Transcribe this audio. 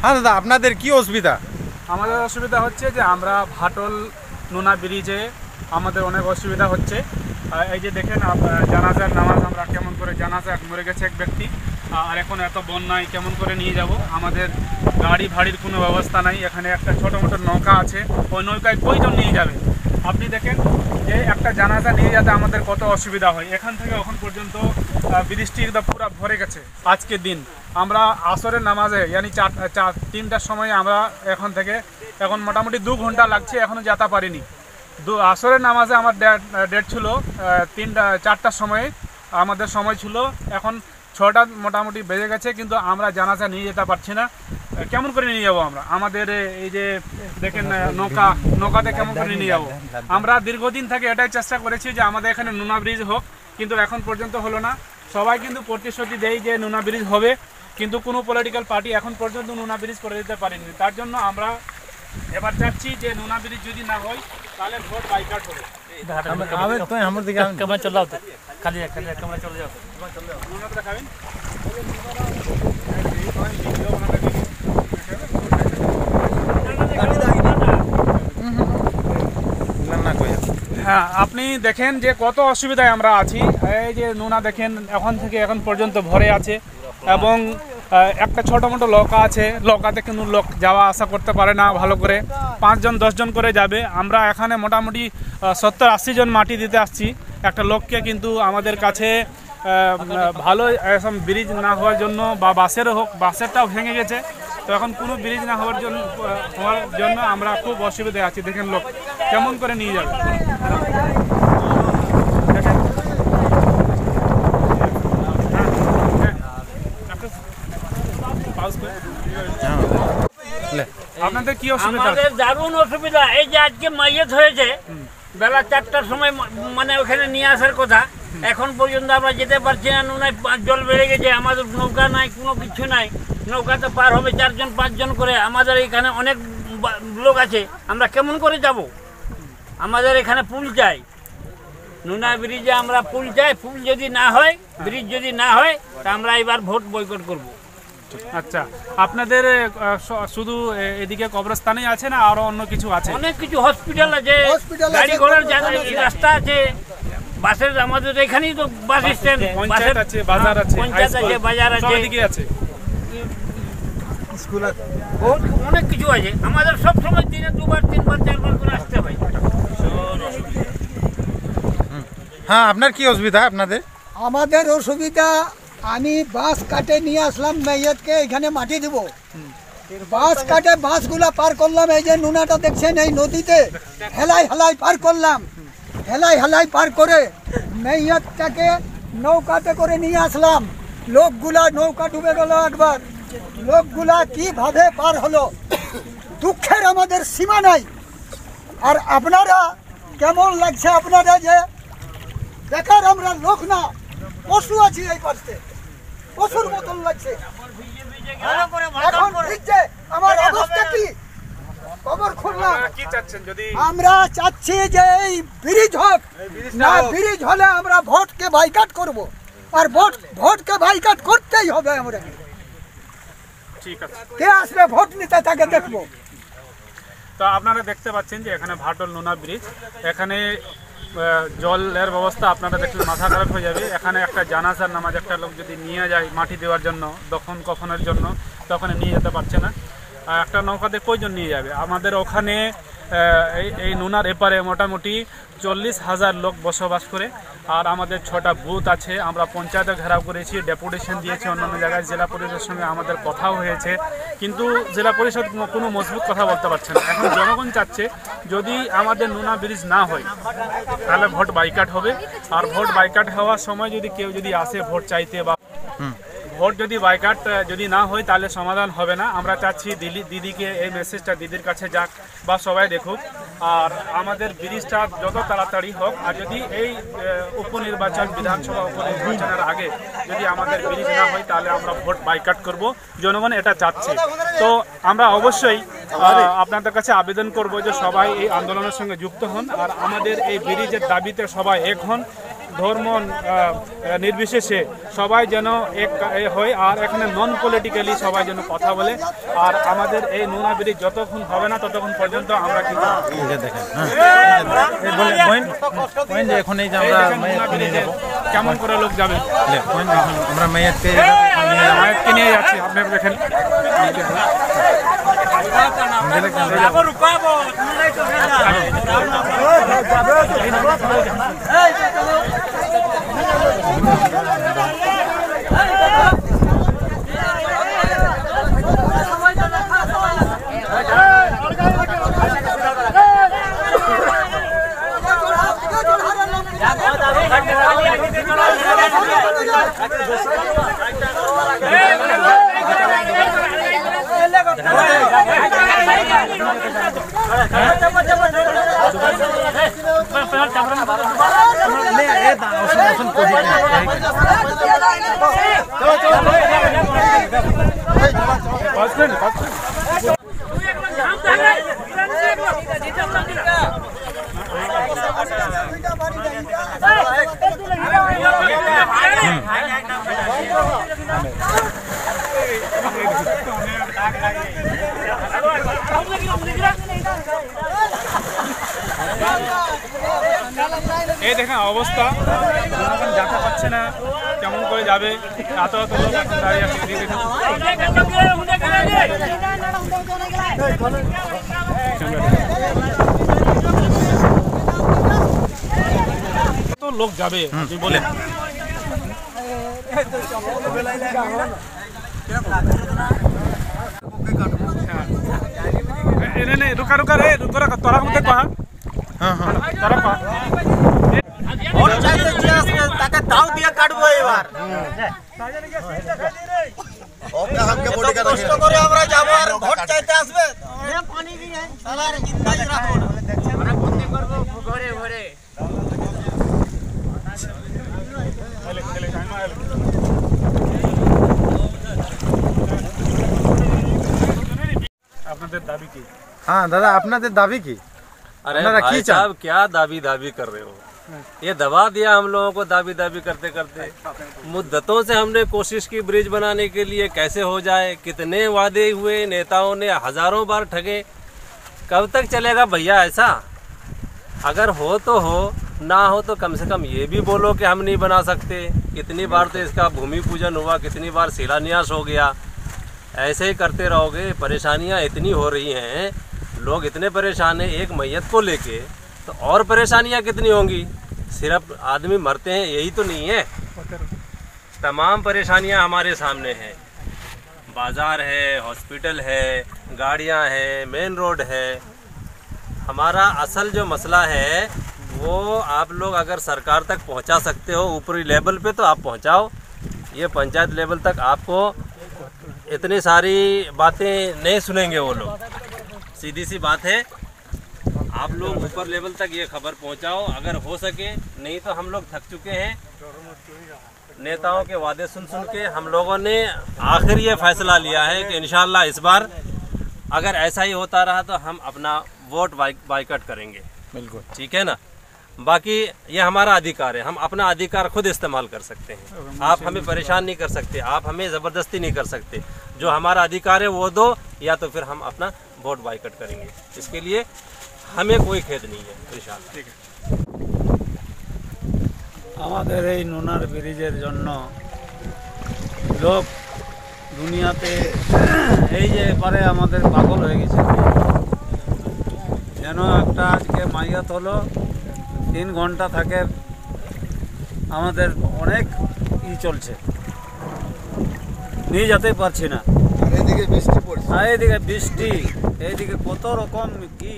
হ্যাঁ দাদা, আপনাদের কি অসুবিধা? আমাদের অসুবিধা হচ্ছে যে আমরা ভাটল নোনা ব্রিজে আমাদের অনেক অসুবিধা হচ্ছে। এই যে দেখেন জানাজার নামাজ আমরা কেমন করে, জানাজা মরে গেছে এক ব্যক্তি, আর এখন এত বন্যায় কেমন করে নিয়ে যাব? আমাদের গাড়ি ভাড়ির কোনো ব্যবস্থা নাই। এখানে একটা ছোটো মোটো নৌকা আছে, ওই নৌকায় কয়জন নিয়ে যাবে? আপনি দেখেন যে একটা জানাজা নিয়ে যেতে আমাদের কত অসুবিধা হয়। এখান থেকে এখন পর্যন্ত বৃষ্টি একদম পুরো ভরে গেছে। আজকের দিন আমরা আসরের নামাজে ইয়ানি 3টার সময় আমরা এখন মোটামুটি 2 ঘন্টা লাগছে, এখনও যেতে পারিনি। আসরের নামাজে আমার ডেট ছিল 4টার সময়ে, আমাদের সময় ছিল, এখন 6টা মোটামুটি বেজে গেছে, কিন্তু আমরা জানাজা নিয়ে যেতে পারছি না। কেমন করে নিয়ে যাবো আমরা? আমাদের এই যে দেখেন নৌকাতে কেমন করে নিয়ে যাবো? আমরা দীর্ঘদিন থেকে এটাই চেষ্টা করেছি যে আমাদের এখানে নোনা ব্রিজ হোক, কিন্তু এখন পর্যন্ত হলো না। সবাই কিন্তু প্রতিশ্রুতি দেয় যে নোনা ব্রিজ হবে, কিন্তু কোনো পলিটিক্যাল পার্টি এখন পর্যন্ত নোনা ব্রিজ করে দিতে পারেনি। তার জন্য আমরা এবার চাচ্ছি যে নোনা ব্রিজ যদি না হয় তাহলে ভোট বাইকাট হবে। হ্যাঁ, আপনি দেখেন যে কত অসুবিধায় আমরা আছি। এই যে নোনা দেখেন এখন পর্যন্ত ভরে আছে, এবং একটা ছোটো মোটো নৌকা আছে, নৌকাতে কিন্তু লোক যাওয়া আসা করতে পারে না ভালো করে, 5 জন 10 জন করে যাবে। আমরা এখানে মোটামুটি 70-80 জন মাটি দিতে আসছি একটা লোককে, কিন্তু আমাদের কাছে ভালো এরকম ব্রিজ না হওয়ার জন্য, বা বাসেরও হোক, বাসেরটাও ভেঙে গেছে, তো এখন কোনো ব্রিজ না হওয়ার জন্য আমরা খুব অসুবিধায় আছি। দেখেন লোক কেমন করে নিয়ে যাবে। আপনাদের কি অসুবিধা? আমাদের দারুণ অসুবিধা। এই যে আজকে মাইয়েত হয়েছে বেলা 4টার সময়, মানে ওখানে নিয়ে আসার কথা, এখন পর্যন্ত আমরা যেতে পারছি না। নুনায় জল বেড়ে গেছে, আমাদের নৌকা নাই, কোনো কিছু নাই। নৌকাতে পার হবে 4 জন 5 জন করে, আমাদের এখানে অনেক লোক আছে, আমরা কেমন করে যাব? আমাদের এখানে পুল চাই, নুনা ব্রিজে আমরা পুল চাই। পুল যদি না হয়, ব্রিজ যদি না হয়, তা আমরা এবার ভোট বয়কট করব। আচ্ছা, আপনাদের শুধু এদিকে কবরস্থানেই আছে না আরো অন্য কিছু আছে? অনেক কিছু, হসপিটাল আছে, গাড়ি ঘোড়ার রাস্তা আছে, বাসের, আমাদের এখানেই তো বাস স্ট্যান্ড, পঞ্চায়েত আছে, বাজার আছে, পঞ্চায়েত আছে, বাজার আছে, স্কুল আছে, অনেক কিছু আছে। আমাদের সব সময় দিনে 2বার 3বার 4বার করে আসতে হয়। হ্যাঁ, আপনার কি অসুবিধা? আপনাদের আমাদের অসুবিধা, আমি বাঁশ কাটে নিয়ে আসলাম মেয়েতকে এখানে মাটি দেব। বাঁশ কাটে বাঁশগুলা পার করলাম, এই যে নুনাটা দেখছেন এই নদীতে হেলাই হেলাই পার করলাম। হেলাই হেলাই পার করে মেয়েতটাকে নৌকাতে করে নিয়ে আসলাম। লোকগুলা, নৌকা ডুবে গেল একবার, লোকগুলা কিভাবে পার হলো, দুঃখের আমাদের সীমা নাই। আর আপনারা কেমন লাগছে? আপনারা যে বেকার, আমরা লোক না, পশু আছি এই পাশে, পশুর মতন লাগছে। এখন বুঝছে আমার অবস্থা কি? খবর খুললাম। আমরা চাচ্ছি যে এই ব্রিজ হোক, না ব্রিজ হলে আমরা ভোটকে বাইকাট করব, আর ভোটকে বাইকাট করতেই হবে। আমরা ঠিক আছে, কে আসবে ভোট নিতে তাকে দেখবো। তো আপনারা দেখতে পাচ্ছেন যে এখানে ভাটল নোনা ব্রিজ, এখানে জলের ব্যবস্থা আপনারা দেখলে মাথা খারাপ হয়ে যাবে। এখানে একটা জানাজার নামাজ একটা লোক যদি নিয়ে যায় মাটি দেওয়ার জন্য, কফনের জন্য, তখন নিয়ে যেতে পারছে না। একটা নৌকাতে কয়জন নিয়ে যাবে? আমাদের ওখানে এই নোনার এপারে মোটামুটি 40,000 লোক বসবাস করে, আর আমাদের 6টা বুথ আছে। আমরা পঞ্চায়েতে ঘেরাও করেছি, ডেপুটেশন দিয়েছি অন্যান্য জায়গায়, জেলা পরিষদের সঙ্গে আমাদের কথাও হয়েছে, কিন্তু জেলা পরিষদ কোনো মজবুত কথা বলতে পারছে না। এখন জনগণ চাচ্ছে যদি আমাদের নোনা ব্রিজ না হয় তাহলে ভোট বাইকাট হবে, আর ভোট বাইকাট হওয়ার সময় যদি কেউ যদি আসে ভোট চাইতে, বা ভোট যদি বাইকাট যদি না হয় তাহলে সমাধান হবে না। আমরা চাচ্ছি দিদিকে এই মেসেজটা দিদির কাছে যাক, বা সবাই দেখুক, আর আমাদের ব্রিজটা যত তাড়াতাড়ি হোক। আর যদি এই উপনির্বাচন, বিধানসভা উপনির্বাচনের আগে যদি আমাদের ব্রিজ না হয় তাহলে আমরা ভোট বাইকাট করব। জনগণ এটা চাচ্ছে। তো আমরা অবশ্যই আপনাদের কাছে আবেদন করব যে সবাই এই আন্দোলনের সঙ্গে যুক্ত হন, আর আমাদের এই ব্রিজের দাবিতে সবাই এক হন। ধর্ম নির্বিশেষে সবাই যেন এক হয়, আর এখানে নন পলিটিক্যালি সবাই যেন কথা বলে। আর আমাদের এই নোনা ব্রিজ যতক্ষণ হবে না ততক্ষণ পর্যন্ত আমরা কি এই যে দেখেন, এই বলে পয়েন্ট যে এখন এই যে আমরা মাইয়াতকে নিয়ে যাবো, কেমন করে লোক যাবে? পয়েন্ট এখন আমরা মাইয়াতকে মায়েরকে নিয়ে যাচ্ছি, আপনারা দেখেন। এই দেখেন অবস্থা, যেতে পারছে না, কেমন করে যাবে? এত এত লোক এখন দাঁড়িয়ে আছে। কত লোক যাবে আপনি বলেন? রুকা রুকা রে, রুকা তোরা মধ্যে কহা, তোরা কহা ভোট চাইতে যে আসবে তাকে দাও দিয়ে কাটবো এবার। কষ্ট করে আমরা যাবো আর ভোট চাইতে আসবে পানি দিয়ে সালার জিন্দাই রাখবো না। আমরা বন্দি করবো ঘরে ঘরে। আপনাদের দাবি কি? হ্যাঁ দাদা, আপনাদের দাবি কি? अरे अपना भाई की चाल? साहब क्या दाबी दाबी कर रहे हो? ये दबा दिया हम लोगों को दाबी दाबी करते करते। मुद्दतों से हमने कोशिश की ब्रिज बनाने के लिए, कैसे हो जाए, कितने वादे हुए, नेताओं ने हजारों बार ठगे। कब तक चलेगा भैया ऐसा? अगर हो तो हो, ना हो तो कम से कम ये भी बोलो कि हम नहीं बना सकते। कितनी बार तो इसका भूमि पूजन हुआ, कितनी बार शिलान्यास हो गया। ऐसे ही करते रहोगे, परेशानियाँ इतनी हो रही हैं, लोग इतने परेशान हैं एक मैयत को लेके, तो और परेशानियां कितनी होंगी? सिर्फ आदमी मरते हैं यही तो नहीं है, तमाम परेशानियां हमारे सामने हैं। बाज़ार है, हॉस्पिटल है, गाड़ियां हैं, मेन रोड है। हमारा असल जो मसला है वो आप लोग अगर सरकार तक पहुंचा सकते हो, ऊपरी लेवल पे तो आप पहुंचाओ। ये पंचायत लेवल तक आपको इतनी सारी बातें नहीं सुनेंगे वो लोग। सीधी सी बात है, आप लोग ऊपर लेवल तक ये खबर पहुंचाओ अगर हो सके। नहीं तो हम लोग थक चुके हैं, नेताओं के वादे सुन सुन के हम लोगों ने आखिर ये फैसला लिया है कि इंशाल्लाह इस बार अगर ऐसा ही होता रहा तो हम अपना वोट बाइकआउट करेंगे। बिल्कुल ठीक है ना? बाकी ये हमारा अधिकार है, हम अपना अधिकार खुद इस्तेमाल कर सकते हैं। आप हमें परेशान नहीं कर सकते, आप हमें ज़बरदस्ती नहीं कर सकते। जो हमारा अधिकार है वो दो, या तो फिर हम अपना वोट बाइकआउट करेंगे। इसके लिए हमें कोई खेद नहीं है इंशाल्लाह। ठीक है। আমাদের এই নোনার ব্রিজের জন্য লোক দুনিয়াতে এই যে এবারে আমাদের পাগল হয়ে গেছে। যেন একটা আজকে মাইয়াত হলো 3 ঘন্টা থাকে, আমাদের অনেক চলছে, নিয়ে যেতে পারছি না। এদিকে বৃষ্টি পড়ছে, আর এইদিকে বৃষ্টি, এইদিকে কত রকম কি